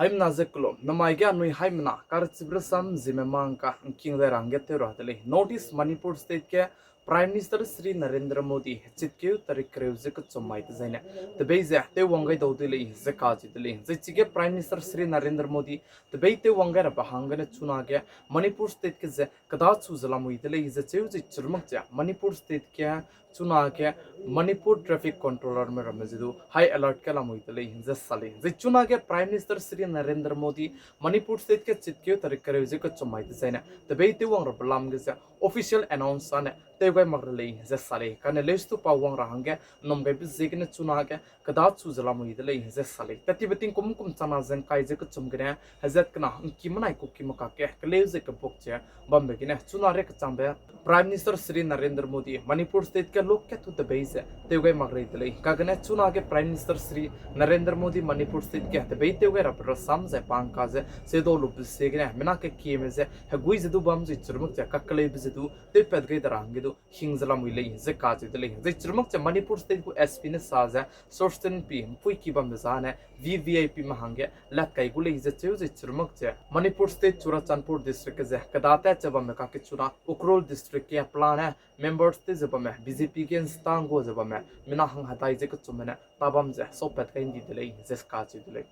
haimna zeklo namaiga nui haimna karchibrasam Zememanka king the rangete rohtele notice Manipur state ke Prime Minister Sri Narendra Modi chitkeu tarikrew zik chomai zaina the beize te wangai dodile zakaji dile zichige Prime Minister Sri Narendra Modi the beite wangai bahangane chunage Manipur state ke ze kada chuzalamu idile izacheu zichurmakja Manipur state ke chunage Manipur traffic controller me ramazidu high alert kala muidile zasale zichunage Prime Minister Sri Narendra Modi Manipur state ke chitkeu tarikrew zik chomai zaina the beite wangra balam ge official announce ane tegai magrele zasale kan lestu pawang rahange nomgai bizigine chunage kada chuzalamu idile zasale tatibatin kum chana zen kai zik chumgene hazat kana kimanai ko kimaka ke kleuze ke bokche bambegine chunare ke chambe Prime Minister Sri Narendra Modi Manipur state ke lok ke to the base tegai magrele idile kagane chunage Prime Minister Sri Narendra Modi Manipur state ke the beite tegai rapro samze pankaze sedo lubisegine menake kiemeze hagui zedu bamzi churmuk ja kakkale bizedu te pedgai darangedu hingzala muile ze kaje dele ze churmuk ja Manipur state ku SP ne saza sorsten p pui ki bam zane VVIP mahange lakai gule ze cheu ze churmuk ja Manipur state Churachandpur district ze kadata chabam ka ke chuna ukrol district ke plan hai members te zabam BJP ke stango zabam mina hang hatai ze ku chumena tabam ze so pedgai ndi dele ze kaje dele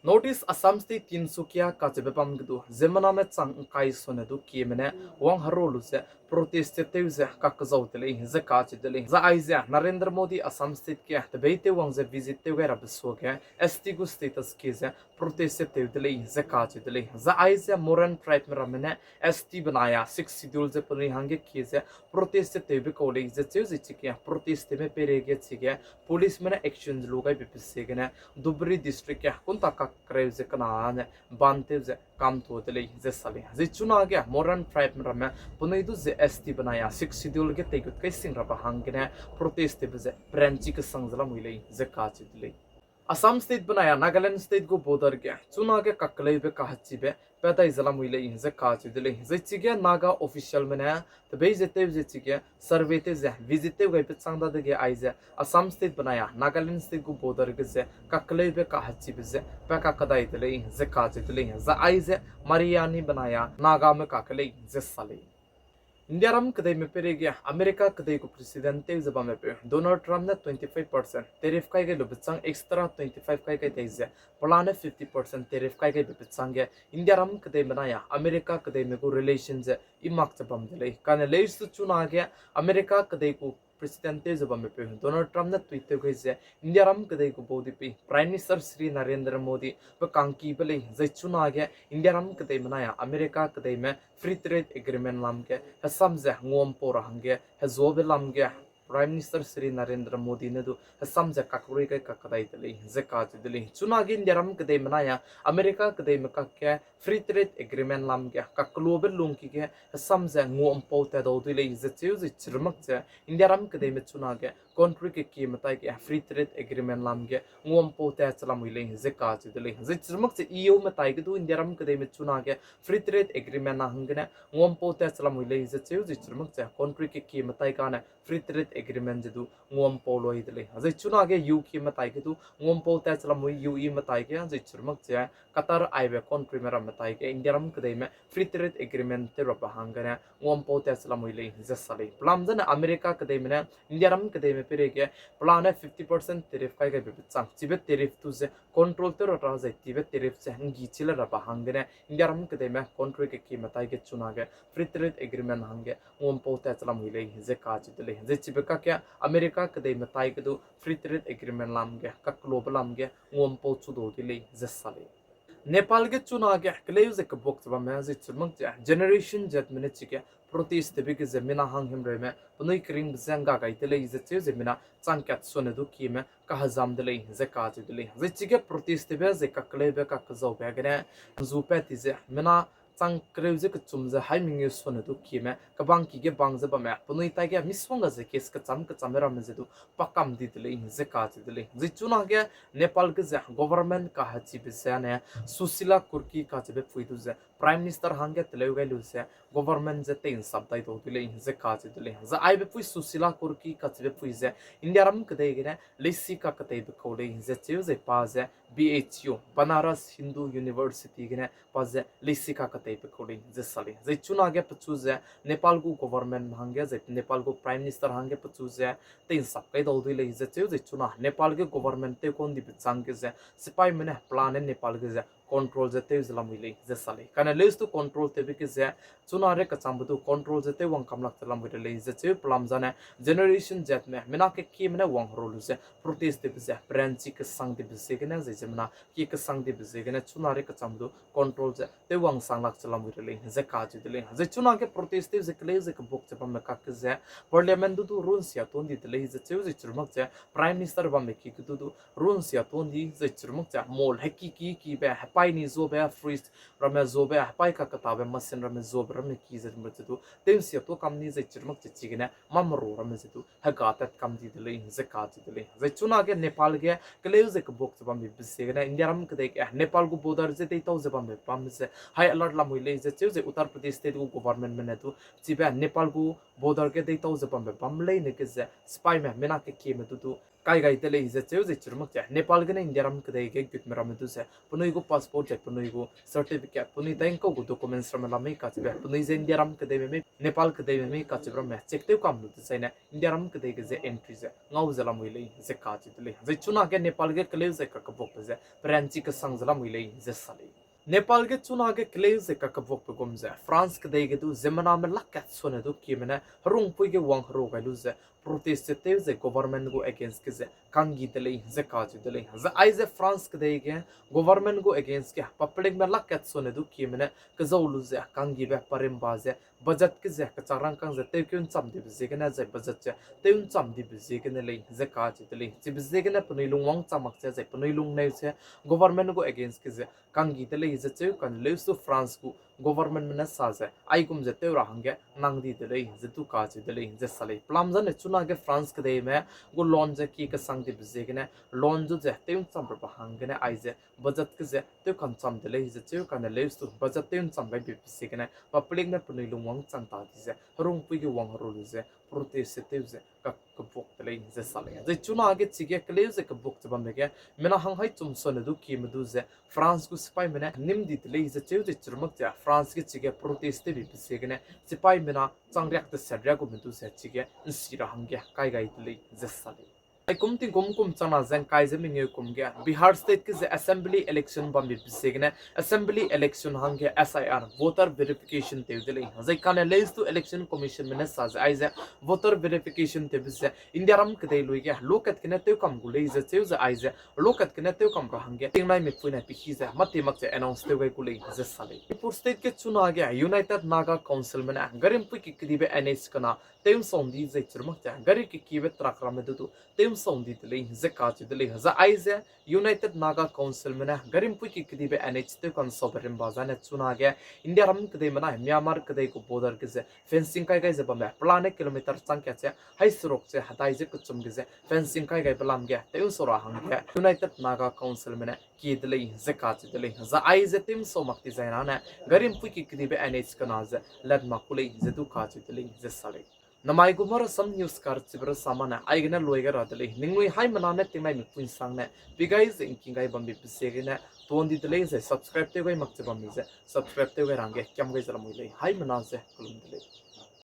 Notice Assam State Tinsukia Kachebam Gdu Zemana met sang kai sonedu kiemene wang harolu se protest teuze kakazotele ze kachidele za aiza Narendra Modi Assam State ke the beite wang ze visit tewera besoke estigu status ke ze protest teudele ze kachidele za aiza Moran tribe meramene ST banaya 6 schedule ze puni hange ke ze protest tebe kole ze teuze chike protest me perege chike police mena actions logai bipsegene Dubri district ke kunta kreuze kanane banteuze kam totele ze sale ze chunage Moran tribe merame punaidu ze ST banaya 6 schedule ke tegut kai singra bahangene protest be branch ke sangzala muile ze kachidle Assam state banaya Nagaland state go border ke chunage kaklei be kahachibe peta izala muile ze kachidle ze chige naga official mena the bezete ze chige survey te ze visite gai pe changda de ge aize Assam state banaya Nagaland state go border ke ze kaklei be kahachibe ze peka kadai dele ze kachidle za aize Mariani banaya naga me kaklei ze sale India ram kadai me perege America kadai ko president te zaba me pe Donald Trump na 25% tariff kai ge lobitsang extra 25 kai kai teize plane 50% tariff kai ge lobitsang ge India ram kadai banaya America kadai me ko relations imak chabam dele kan leis tu chuna ge America kadai ko president te zaba me pe Donald Trump na Twitter ge ze India ram kadai ko bodi pe Prime Minister Sri Narendra Modi pe kanki bele zai chuna ge India ram kadai banaya America kadai me free trade agreement lam ke samze ngom por hange hazobe lam ge Prime Minister Sri Narendra Modi ne du samze kakuri kai kakadai dele zakat dele chuna ge India ram kadai banaya America kadai me kakke free trade agreement lam ge ka global lung ki ge samze ngom po ta do dele zecheu ze chirmak che India ram kadai me chuna ge country ke ki matai ke free trade agreement lam ge ngom po ta chalam ile zakat dele ze chirmak che EU matai ge du India ram kadai me chuna ge free trade agreement na hangene ngom po ta chalam ile zecheu ze chirmak che country ke ki matai ka na free trade agreement je du ngom po lo idele ze chuna ge EU ki matai ge du ngom po ta chalam UE matai ge ze chirmak che Qatar aibe country mera matai ke India ram kadai me free trade agreement te roba hangane ngom po ta chalam ile ze sale plan jana America kadai me India ram kadai me perege plan 50% tariff kai ge be chang chibe tariff tu ze control te ro ra ze tibe tariff se hangi chila ra ba hangane India ram kadai me country ke ki matai ge chuna ge free trade agreement hange ngom po ta chalam ile ze ka chidele ze chibe ka kya America kadai matai ge du free trade agreement lam ge ka global lam ge ngom po chu do dile ze sale Nepal ke chuna ke kleuse ke box ba me ze churmang generation jet minute ke protest be ke zemina hang him re me punoi kring zanga ga itele ze che zemina changkat sone du ki me ka hazam dele ze ka che dele ze chike protest be ze ka klebe ka zo be gane zu peti ze mina chang kreuze ke chumza haiming yu sone du ki me ka bang ki ge bang ze ba me punoi ta ge miswanga ze kes ka chamera me ze du pakam di dele ze ka che dele ze chuna ke Nepal ke ze government ka hachi be se ne Susila Kurki ka che be fuidu ze Prime Minister hange teleugai lu se government ze tein sabdai do dile ze ka che dile za ai be pui Susila Kurki ka che be pui ze India ram ke de ge ne lesi ka ka te be ko le ze che ze pa ze BHU Banaras Hindu University gene paze lisika katei pe koding je sali je chuna ge pachu je Nepal gu government hange je Nepal gu prime minister hange pachu je tin sap kai do dui le je che je chuna Nepal ge government te kon di chang ge je sipai mene plan Nepal ge je control je te zlam ile je sali kana leus to control te be ke je chuna re ka cham bu control je te wang kam lak tlam ge le je che plam jane generation jet me mena ke ki mena wang rolu je protest te be je branch ke sang de be se ge na je jemna ki ke sang de be je ge na chuna re ka cham du control je te wang sang lak tlam ge le je ka ji de le je chuna ke protest te je kle je ke bok che pam me ka ke je parliament du rules ya ton di de le je che je churmak je prime minister ba me ki du rules ya ton di je churmak ja mol heki ki be pai ni zo be freeze rame zo be pai ka ta be masin rame zo be rame ki je me tu tem sia to kam ni je churmak che chi ge na mamro rame je tu ha ga ta kam di de le je ka ji de le je chuna ge nepal ge kle je ke bok che pam be se ge na india ram ke de nepal gu border je te to je pam be pam je high alert la moi le je che je uttar pradesh state gu government me ne tu chi be nepal gu border ke de to je pam be pam le ne ke je spy me mena ke ki me tu kai gai tele is che je churmak ja nepal ge na india ram ke de ge gut me ram tu se punoi go passport je punoi go certificate punoi tang ko go documents ram la me ka che punoi je india ram ke de me nepal ke de me ka che ram me check te kam lu se na india ram ke de ge je entry je ngau je la moi le je ka che tele je chuna ge nepal ge kle je ka bok je branch ke sang je la moi le je sale Nepal के चुना के क्लेव से का कबोक पे गुमजे France के देगे तो ज़ेमना में लक्कत सुने तो कि मैंने रुंग पुई के वांग रो गलु जे प्रोटेस्ट ते जे गवर्नमेंट को अगेंस्ट के जे कांगी तले जे काज तले जे आइज फ्रांस के देगे गवर्नमेंट को अगेंस्ट के पब्लिक में लक्कत सुने तो कि मैंने कजौलु जे कांगी बे परिम बाजे बजट के जे कचारंग कांग जे ते क्यों चम दि जे के ना जे बजट जे ते उन चम दि जे के ने ले जे काज तले जे जे के ना पनै लुंग वांग चमक जे पनै लुंग नै जे गवर्नमेंट को अगेंस्ट के जे कांगी तले je che kan leus to France ku government mena sa je ai kum je te ra hange nang di de le je tu ka je de le je sale plam jan chuna ke France ke de me go loan je ki ke sang de je ke ne loan ju je te un cham ba hange ne ai je budget ke je te kan cham de le je che kan leus to budget te un cham ba bi se ke ne public ne puni lu wang chang ta di je rung pu ge wang ro lu je protest te je ka bok de le je sale je chuna ke chi ke le je ka bok je ba me ke mena hang hai chum so ne du ki me du je France ku spy mena nim di de le je che je churmak ja France के चिगे protest भी बिसेगने सिपाई मेना चांगरियाक त सरिया को मितु से चिगे सिरा हंगे काय गाय तले जसाले ai kumting kum chana jang kai je minge kumge Bihar state ke assembly election bam bi bisegne assembly election hange SIR voter verification te dele jai kan leis to election commission mena sa ai je voter verification te bise india ram ke dei luige lokat ke na te kam gule je cheu je ai je lokat ke na te kam ra hange tingnai me puina pi hi je mate mak je announce te gai gule je sale Manipur state ke chuna ge united naga council mena garim pu ki kribe NH kana teum sondi je churmak ja gari ki kibe trakra me du teum sondi tele je ka che tele za aize united naga council mena garim pu ki kribe NH te kan sovereign bazane chuna ge india ram kde mena myanmar kde ko border ke je fencing kai je ba me plan kilometer chang ke che hai surok che hatai je kuchum ge je fencing kai balam ge teum sora hang ge united naga council mena ki tele je ka che tele za aize teum so makti zaina na garim pu ki kribe NH kana je lad makule je du ka che tele je sale namai gumar sam news kar chibra samana aigna loiga radle ningui hai manane tingai mi puin sangne bigais inkingai bambi pisegena tondi dele se subscribe te goi makche bambi se subscribe te goi range kyam goi zala moi hai manase kulum dele